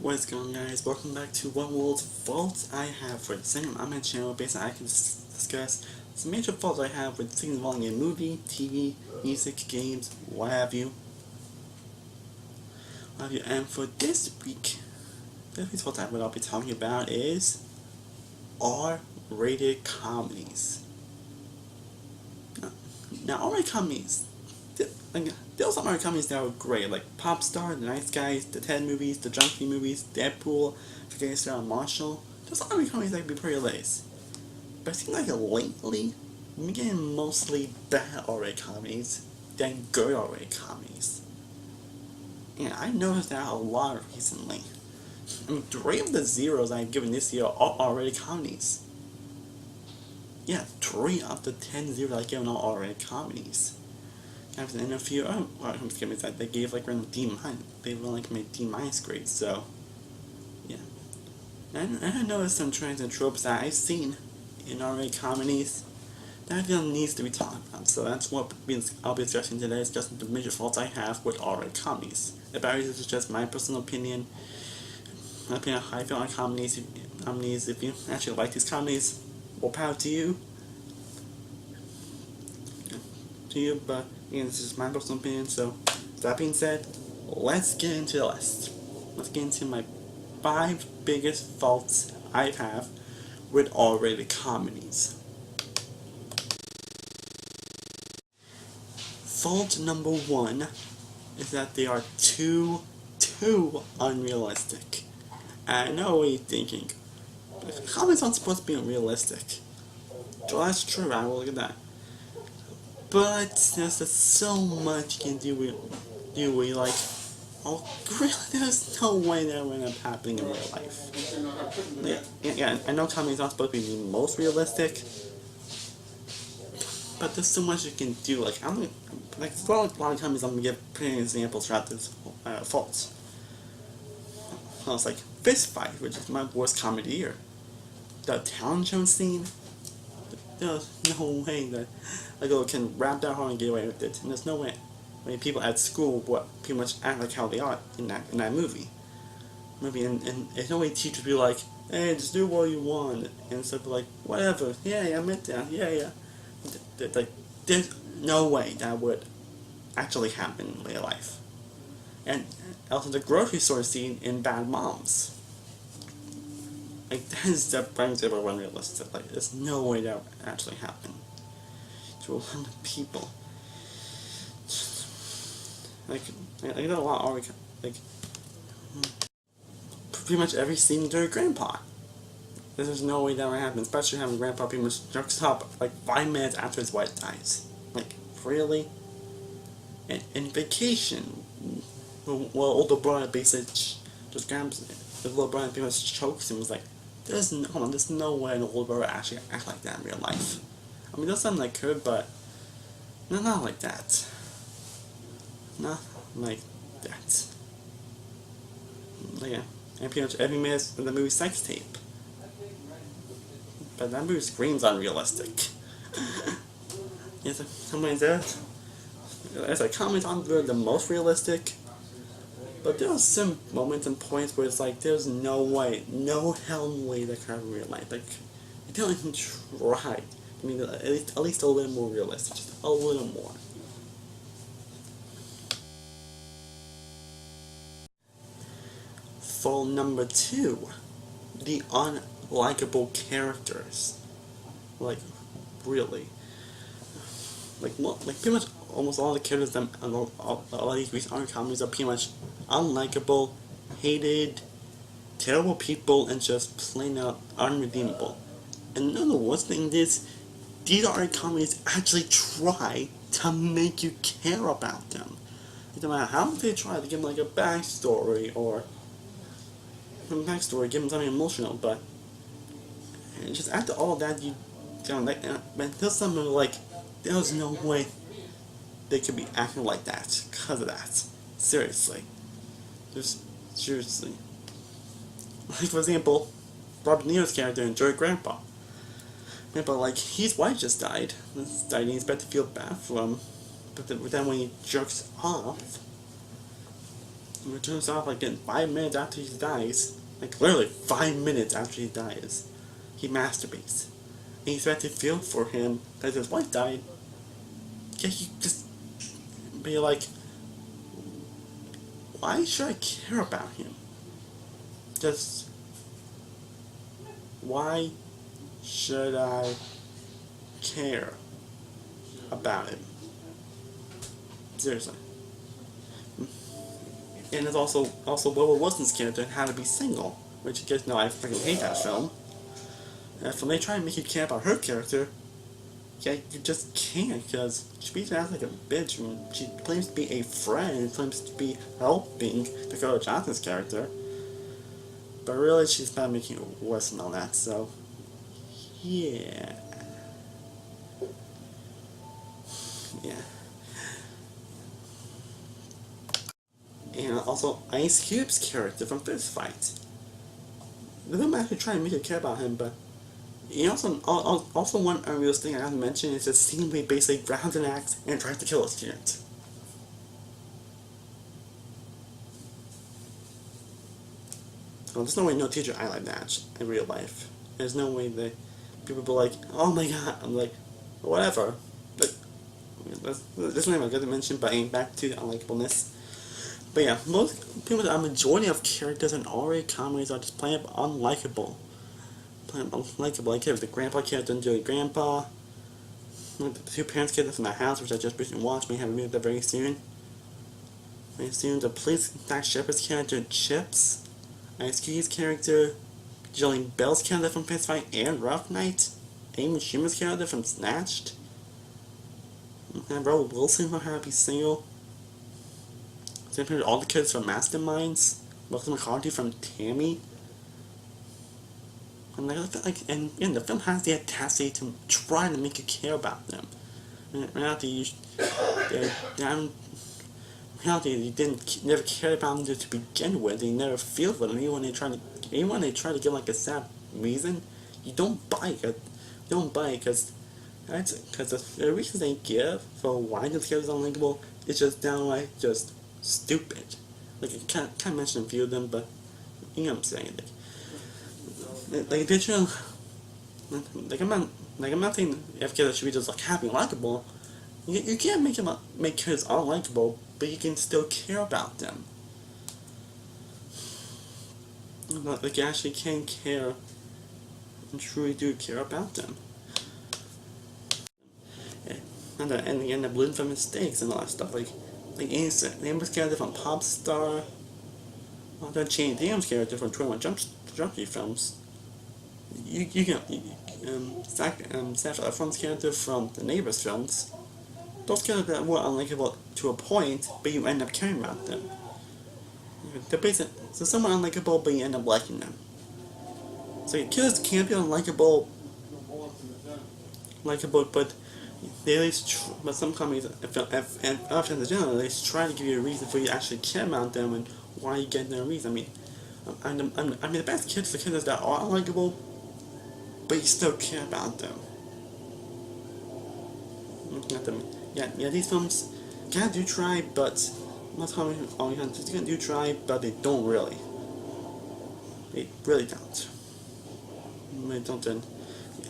What's going on, guys? Welcome back to One World's Faults I Have for the Cinema. I'm a channel based on I can discuss some major faults I have with things involving in movie, TV, music, games, what have you. And for this week's fault I'll be talking about is R-rated comedies. Now R-rated comedies, there were some R-rated comedies that were great, like Pop Star, The Nice Guys, the Ted movies, the Junkie movies, Deadpool, Forgetting Sarah Marshall. There's some R-rated comedies that could be pretty lace. But it seems like lately, we're getting mostly bad R-rated comedies than good R-rated comedies. And I noticed that a lot recently. I mean, 3 of the zeros I've given this year are R-rated comedies. Yeah, 3 of the 10 zeros I've given are R-rated comedies. And a few, I'm skipping that they gave like around D-. They were like made D- grades, so yeah. And I noticed some trends and tropes that I've seen in R-rated comedies that I feel needs to be talked about. So that's what I'll be discussing today. It's just the major faults I have with R-rated comedies. About this is just my personal opinion. My opinion on how I feel on comedies. If you actually like these comedies, more power to you. But again, this is my personal opinion. So, that being said, let's get into the list. Let's get into my 5 biggest faults I have with R-rated comedies. Fault number 1 is that they are too unrealistic. I know what you're thinking. Comedies aren't supposed to be unrealistic. Well, that's true, I will look at that. But there's just so much you can do with like, oh really, there's no way that would end up happening in real life. Yeah, I know comedies aren't supposed to be the most realistic, but there's so much you can do. Like, a lot of comedies I'm gonna give pretty examples throughout this faults. Well, it's like Fist Fight, which is my worst comedy year. The talent show scene, there's no way that a girl can rap that hard and get away with it. And there's no way. I mean, people at school pretty much act like how they are in that movie. And there's no way teachers be like, hey, just do what you want. And so be like, whatever, yeah, I meant that, yeah. Like, there's no way that would actually happen in real life. And also the grocery store scene in Bad Moms. Like, that is the prime example of unrealistic. Like, there's no way that would actually happen to a lot of people. Like, I know a lot already, like, pretty much every scene during Grandpa. There's no way that would happen, especially having Grandpa pretty much jokes up like 5 minutes after his wife dies. Like, really? And in Vacation, well, older brother basically just grabs his little brother and pretty much chokes him. Was like, there's no way an older brother actually act like that in real life. I mean, there's something that could, but not like that. Not like that. Yeah, and pretty much every minute of the movie Sex Tape. But that movie screams unrealistic. Yes, somebody said, as a comment on the most realistic, but there are some moments and points where it's like, there's no way, no hell no way that could happen in real life. Like, you don't even try. I mean, at least a little more realistic, just a little more. Fault number 2, the unlikable characters. Like, really. Like pretty much almost all the characters that all these recent comedies are pretty much unlikable, hated, terrible people, and just plain out unredeemable. And the worst thing is, these comedies actually try to make you care about them. No matter how much they try to give them like a backstory or give them something emotional, but just after all that, you don't like, but there's something like, there's no way they could be acting like that because of that. Seriously. Just seriously. Like, for example, Robert De Niro's character in Joey Grandpa. Yeah, but like, his wife just died. And he's about to feel bad for him. But then when he jerks off, And it turns off like in 5 minutes after he dies, like literally 5 minutes after he dies, he masturbates. And he's meant to feel for him that his wife died. Yeah, he just be like, why should I care about him? Just, why should I care about him? Seriously. And it's also Wilbur Wilson's character in How to Be Single, which you guys know I freaking hate that film. And when they try and make you care about her character, yeah, you just can't, because she beats her ass like a bitch, and she claims to be a friend, claims to be helping Dakota Johnson's character, but really she's not making it worse than all that, so, yeah. Yeah. And also, Ice Cube's character from Fist Fight. They don't actually try and make you care about him, but also one unreal thing I have to mention is the scene where he basically grabs an axe and tries to kill his student. Well, there's no way no teacher I like that in real life. There's no way that people be like, oh my god, I'm like, whatever. But that's not even good to mention, but ain't back to the unlikableness. But yeah, a majority of characters in R-rated comedies are just plain unlikable. Unlikable. Like the grandpa character and Joey Grandpa. Like the two parents characters in the house, which I just recently watched, may have reviewed that very soon. Very soon, the police Dax Shepard's character Chips, Ice Cube's character, Jillian Bell's character from Fist Fight and Rough Night, Amy Schumer's character from Snatched, and Rebel Wilson from How to Be Single. Same thing with all the kids from Masterminds, Melissa McCarthy from Tammy. And the film has the audacity to try to make you care about them. In reality, you never cared about them to begin with. You never feel for them. Even when they try to give like a sad reason, you don't buy it. You don't buy it because the reason they give for why this character is unlikable is just downright just stupid. Like I can't mention a few of them, but you know what I'm saying. Like they should, like I'm not saying FKs should be just like happy and likable. You can't make kids unlikable, but you can still care about them. Like you actually can care and truly do care about them. And they end up learning from mistakes and all that stuff. Like Amber's character from Pop Star, the Channing Tatum's character from 21 Jump Street films. You can Zac Efron's character from the Neighbors films. Those characters that were unlikable to a point, but you end up caring about them. They're basically so somewhat unlikable, but you end up liking them. So your kids can't be unlikable, but they at least but some comedies and often in general, they try to give you a reason for you to actually care about them and why you get their reason. I mean, the best kids are the kids that are unlikable, but you still care about them. Yeah, these films kind of do try, but most comedies do try, but they don't really. They really don't. They don't.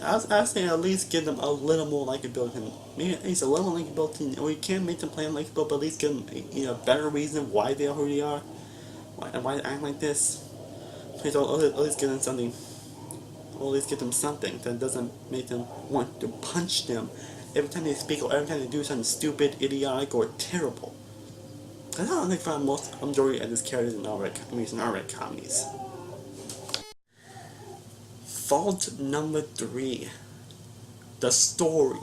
I'd say at least give them a little more likability. Maybe at least a little more likability, or you can't make them play unlikable, but at least give them a better reason why they are who they are, why they act like this. Please, at least give them something. Or at least give them something that doesn't make them want to punch them every time they speak or every time they do something stupid, idiotic, or terrible. That's how I find most majority of these characters in R-rated comedies. Fault number 3. The story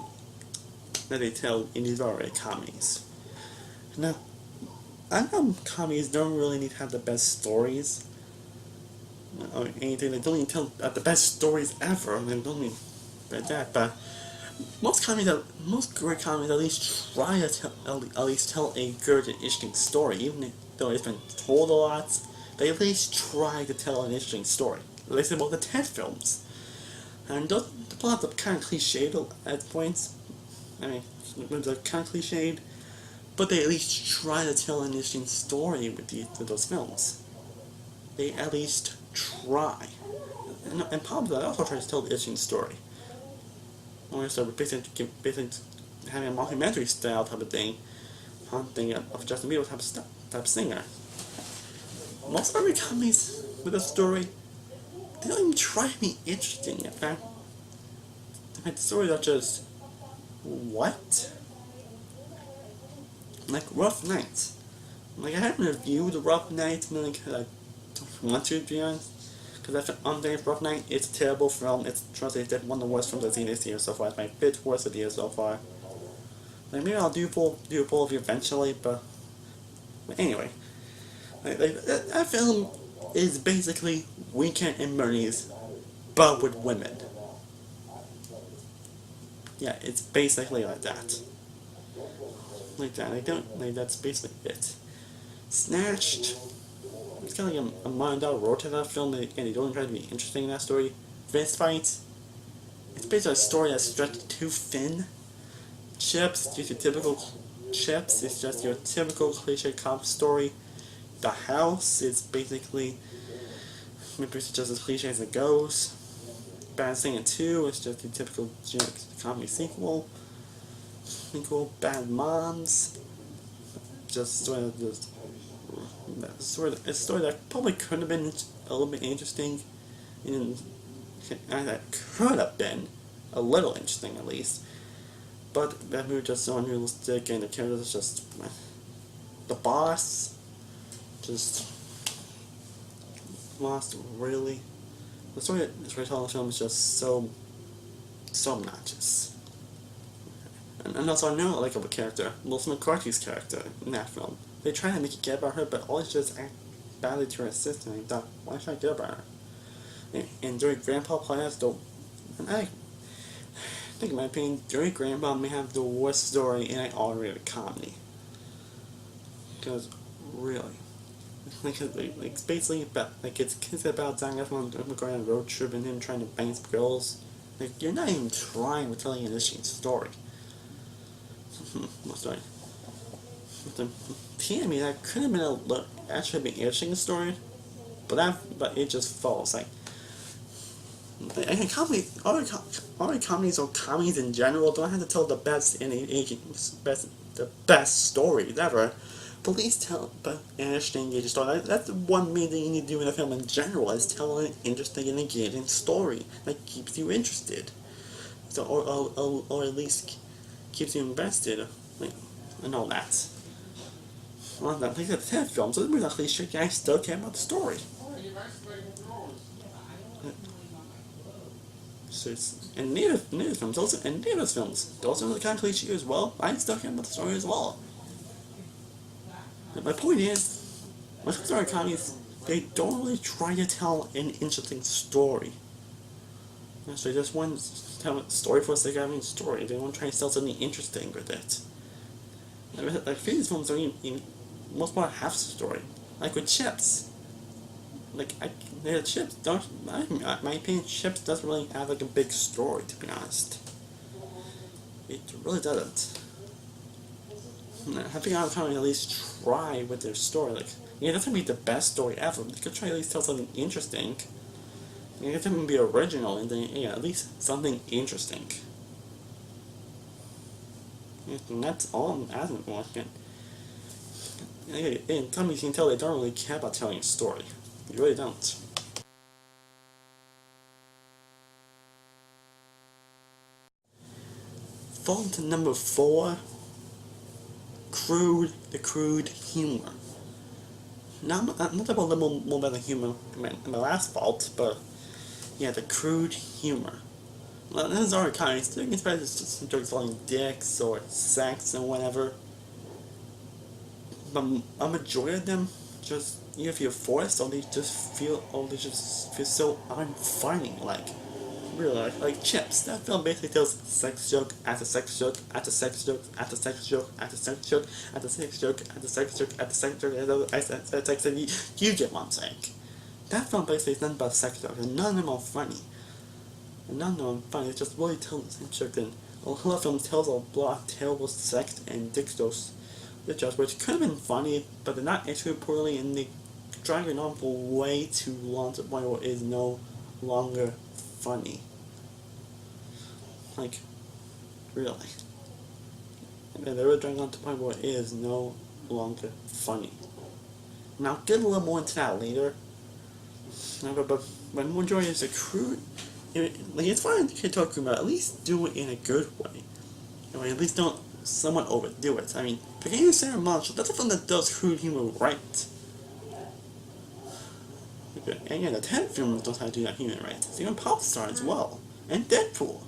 that they tell in these R-rated comedies. Now, I know comedies don't really need to have the best stories or anything. They don't need to tell the best stories ever. They don't need that, but most great comedies at least try to tell a good and interesting story, even though it's been told a lot. They at least try to tell an interesting story. At least about the 10 films. And the plots are kind of cliched at points. I mean, they're kind of cliched, but they at least try to tell an interesting story with those films. They at least try. And probably they also try to tell the interesting story. Or so basically having a mockumentary style type of thing, thing of Justin Bieber type of singer. Most other comedies with a story, they don't even try to be interesting. In fact, the stories are just what? Like Rough Night. Like I haven't reviewed Rough Night, like I don't want to be honest. Because on day Rough Night, it's a terrible film. It's translated one of the worst films I've seen this year so far. It's my fifth worst of the year so far. Like maybe I'll do a full review eventually, but anyway, that film is basically Weekend and Bernie's, but with women. Yeah, it's basically like that. Like that. That's basically it. Snatched. It's kind of like a modern road to that film, and they don't try to be interesting in that story. Fist Fight. It's basically a story that's stretched too thin. Chips, just your typical Chips. It's just your typical cliche cop story. The House is basically maybe it's just as cliche as it goes. Bad Singer 2 is just your typical comedy sequel. Bad Moms. Just sort of just a story that probably could have been a little bit interesting, and that could have been a little interesting at least. But that movie just so unrealistic, and the characters just the boss just lost really. The storytelling of the film is just so obnoxious. And also I know I like a character, Melissa McCarthy's character in that film. They try to make you care about her, but always just act badly to her assistant. And I thought, why should I care about her? And Joey Grandpa plays and I think in my opinion, Joey Grandpa may have the worst story in an R-rated comedy. Because really, it's basically about it's about Zac Efron going on a road trip and him trying to bang some girls. Like you're not even trying to tell an interesting story. Sorry. I mean, that could have been actually been an interesting story, but it just falls. Like, and comedies or comedies in general don't have to tell the best stories ever. But at least tell an interesting, engaging story. That's the one main thing you need to do in a film in general, is tell an interesting and engaging story that keeps you interested. So, or at least keeps you invested, like, and all that. Well, I think that's 10 films, so this movie's actually shit. I still care about the story. So and native films, those are the kind of cliche as well. I still care about the story as well. And my point is, most story comedies, they don't really try to tell an interesting story. So they just want to tell a story for the sake of having a story. They don't try to tell something interesting with it. Like these films don't even most part half the story. Like with Chips. Chips don't. In my opinion, Chips doesn't really have like a big story, to be honest. It really doesn't. I think I'll at least try with their story. Like, it doesn't be the best story ever. They could try at least tell something interesting. It doesn't be original, and then at least something interesting. And that's all I'm asking for. And some you can tell they don't really care about telling a story. They really don't. Falling to number 4, the crude humor. Now, I'm not about a little more about the humor in my last fault, but yeah, the crude humor. Well, this is our kind. So you can expect it's just some jokes falling dicks or sex and whatever. But a majority of them just either feel forced or they just feel so unfunny. Like, really, like Chips. That film basically tells sex joke after sex joke after sex joke after sex joke after sex joke after sex joke after sex joke after sex joke after sex joke. You get what I'm saying. That film basically is nothing but sex jokes, and none of them are funny. And none of them are funny. It's just really telling the same joke. And a lot of film tells a lot of terrible sex and dick jokes the jokes, which could have been funny, but they're not executed poorly, and they drag it on for way too long to the point where it is no longer funny. Like, really. And they were dragging on to the point where it is no longer funny. And I'll get a little more into that later. But majority is a crude. It's fine to talk about. At least do it in a good way. At least don't somewhat overdo it. I mean, Pequeño Sarah Marshall, that's a film that does crude humor right. And yeah, the 10 film knows how to do that humor right. It's even Popstar as well. And Deadpool.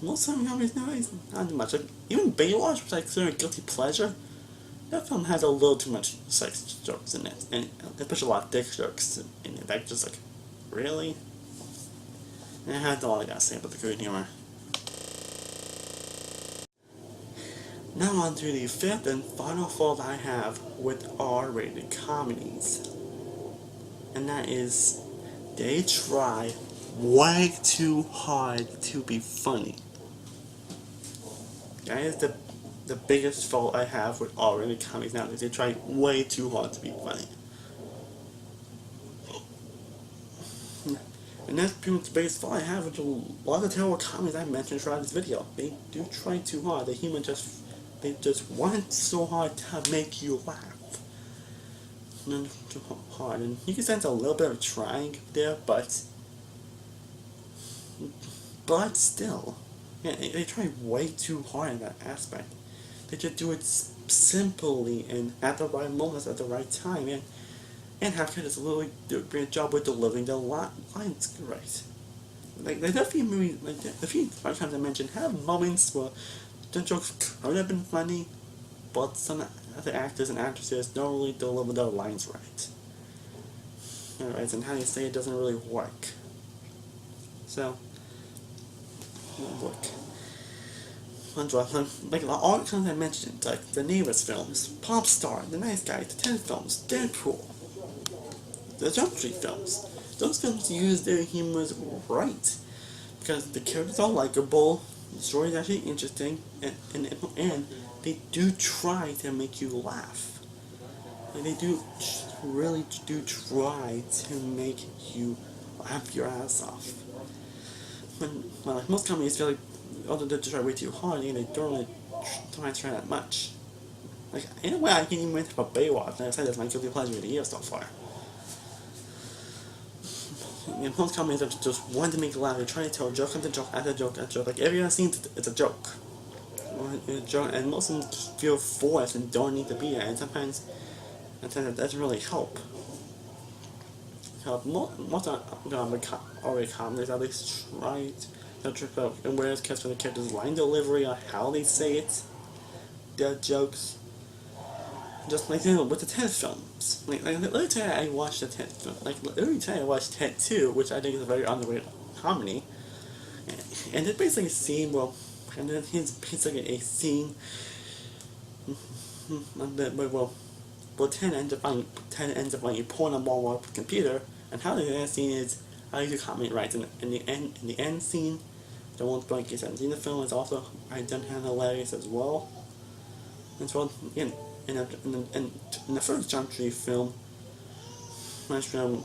Most of the movies nowadays, not too much. Like, even Baywatch, which I consider a guilty pleasure, that film has a little too much sex jokes in it. And especially a lot of dick jokes in it. Like, just like, really? And that's all I gotta say about the crude humor. Now on to the fifth and final fault I have with R-rated comedies. And that is, they try way too hard to be funny. That is the biggest fault I have with R-rated comedies nowadays. They try way too hard to be funny. And that's pretty much the biggest fault I have with a lot of the terrible comedies I mentioned throughout this video. They do try too hard. The humor they just want so hard to make you laugh. And too hard. And you can sense a little bit of trying there, but still. Yeah, they try way too hard in that aspect. They just do it simply and at the right moments, at the right time, and have kind of really do a great job with delivering the lines right. Like there are a few movies, like a few times I mentioned, have moments where the jokes could have been funny, but some of the actors and actresses don't really deliver their lines right. Alright, and how you say it doesn't really work. So, look. Like all the times I mentioned, like the Neighbors films, Popstar, The Nice Guys, the 10 films, Deadpool, the Jump Street films. Those films use their humors right. Because the characters are likable, the story is actually interesting, and they do try to make you laugh. Like they really do try to make you laugh your ass off. Like most comedies feel like, although they try way too hard, and they don't really try that much. Like, in a way, I can even mention about Baywatch, and I've said that's my guilty pleasure of the year so far. Most comedies are just want to make you laugh. They try to tell joke after joke after joke after joke. Like, every other scene, it's a joke. And most of them feel forced and don't need to be there, and sometimes it doesn't really help. Most already comedies at least try to trip out and where it's kept for the characters' line delivery or how they say it, their jokes. Just like with the Ted films. Like literally today I watched the Ted film. Like literally today I watched Ted 2, which I think is a very underrated comedy. And it's basically a scene and then it's basically a scene well Ted ends up finding porn on Walmart's computer, and how they do that scene is how you do comedy right. In the end scene, the one point gets in the film is also I done kind of hilarious as well. And so in the first Jump Street film, I'm sure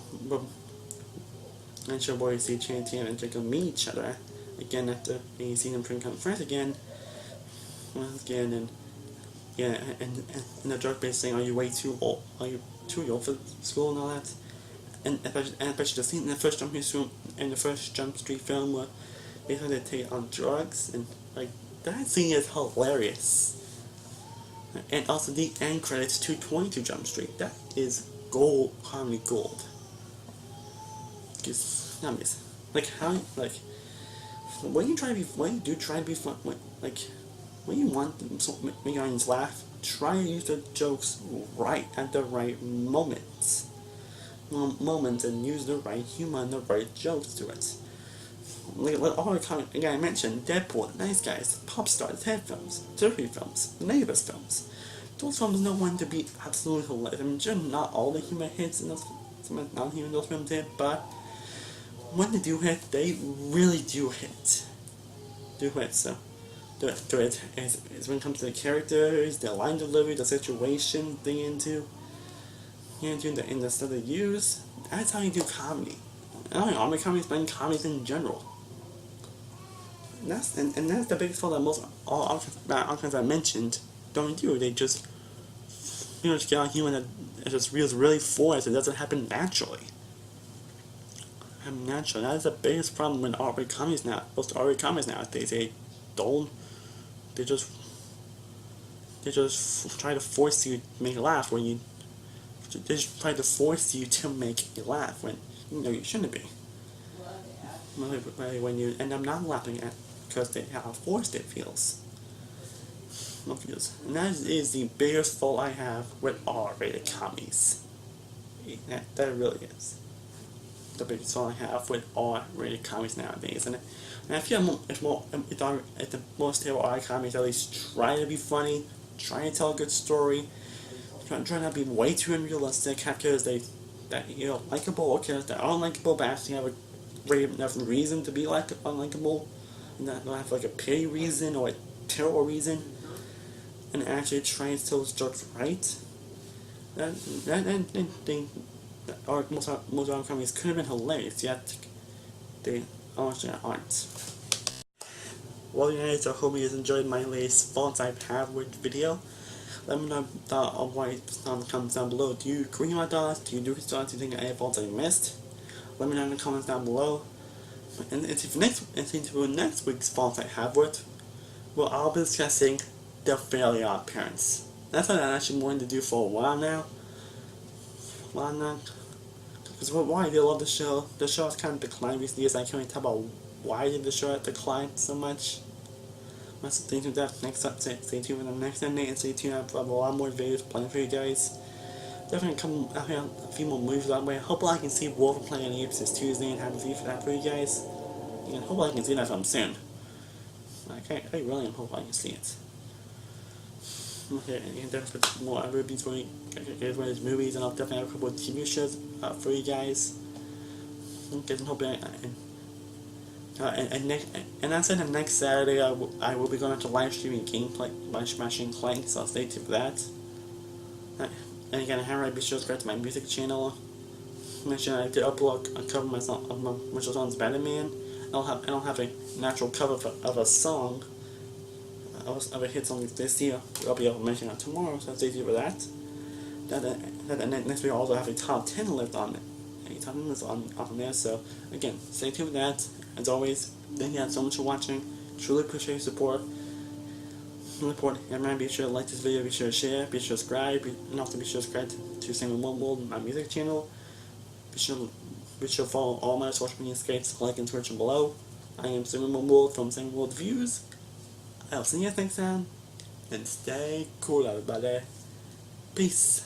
boy see Chanty and Jacob meet each other again after you see them trying to come friends again. Once again, and the joke basically saying, "Are you way too old? Are you too old for school and all that?" And especially the scene in the first Jump Street film where they had to take on drugs, and like that scene is hilarious. And also the end credits to 22 Jump Street. That is gold, comedy gold. Like how, like when you do try to be fun, when you want to make your audience laugh, try to use the jokes right at the right moments, and use the right humor and the right jokes to it. Like all the comments, again I mentioned Deadpool, The Nice Guys, Popstar, the 10 films, Turkey films, the Neighbors films. Those films know when to be absolutely hilarious. I mean, sure, not all the humor hits in those, not even those films hit, but when they do hit, they really do hit. So, to it is when it comes to the characters, the line delivery, the situation they into, in the stuff they use. That's how you do comedy. Not only comedy comedies, but in comedies in general. And that's the biggest fault that most all kinds I mentioned don't do. They just just get on humor that it just feels really forced. It doesn't happen naturally. Naturally. That is the biggest problem with R-rated comedies now. Most R-rated comedies nowadays, don't. They just try to force you to make a laugh when you. They just try to force you to make a laugh when you shouldn't be. When you end up not laughing at because how forced it feels. And that is the biggest fault I have with R-rated comedies. That really is the biggest fault I have with R-rated comedies nowadays. And I feel if the most terrible R-rated comedies at least try to be funny, try to tell a good story, try not to be way too unrealistic, have characters likable, or characters that are unlikable but actually have a great enough reason to be unlikable, and not have like a pity reason or a terrible reason, and actually try to tell those jokes right. Most other comedies could have been hilarious, yet they honestly aren't. Well, guys, I hope you guys enjoyed my latest faults I have with the video. Let me know what in the comments down below. Do you agree with my thoughts? Do you agree with my thoughts? Do you think any faults I missed? Let me know in the comments down below. And into next week's faults I have with, well, I'll be discussing the Fairly Odd Parents. That's what I actually wanted to do for a while now. Because why I did love the show. The show has kind of declined recently years. I can't really tell about why did the show have declined so much. Stay tuned for that next update. Stay tuned for the next ending, and stay tuned for a lot more videos planned for you guys. Definitely come out here a few more movies that way. Hopefully I can see Wolf of Planet of the Apes this Tuesday and have a review for that for you guys. And hopefully I can see that from soon. I really am hoping I can see it. Okay, and definitely put more reviews for you guys, movies, and I'll definitely have a couple of TV shows for you guys. And hoping and I said the next Saturday I will be going to live streaming gameplay by Smashing Clank, so stay tuned for that. And again, I be sure to subscribe to my music channel. Mention I did upload a cover of my song of my Mitchell John's Batman. I'll have a natural cover of a song of a hit song this year. I'll be able to mention that tomorrow, so stay tuned for that. Next week I'll also have a top 10 list on it. A top 10 list on there, so again, stay tuned for that. As always, thank you guys so much for watching. Truly appreciate your support. And be sure to like this video, be sure to share, be sure to subscribe, and also be sure to subscribe to Singing One World, my music channel. Be sure to follow all my social media skates, like and description below. I am Singing One World from Singing World Views. I'll see you next time, and stay cool, everybody. Peace.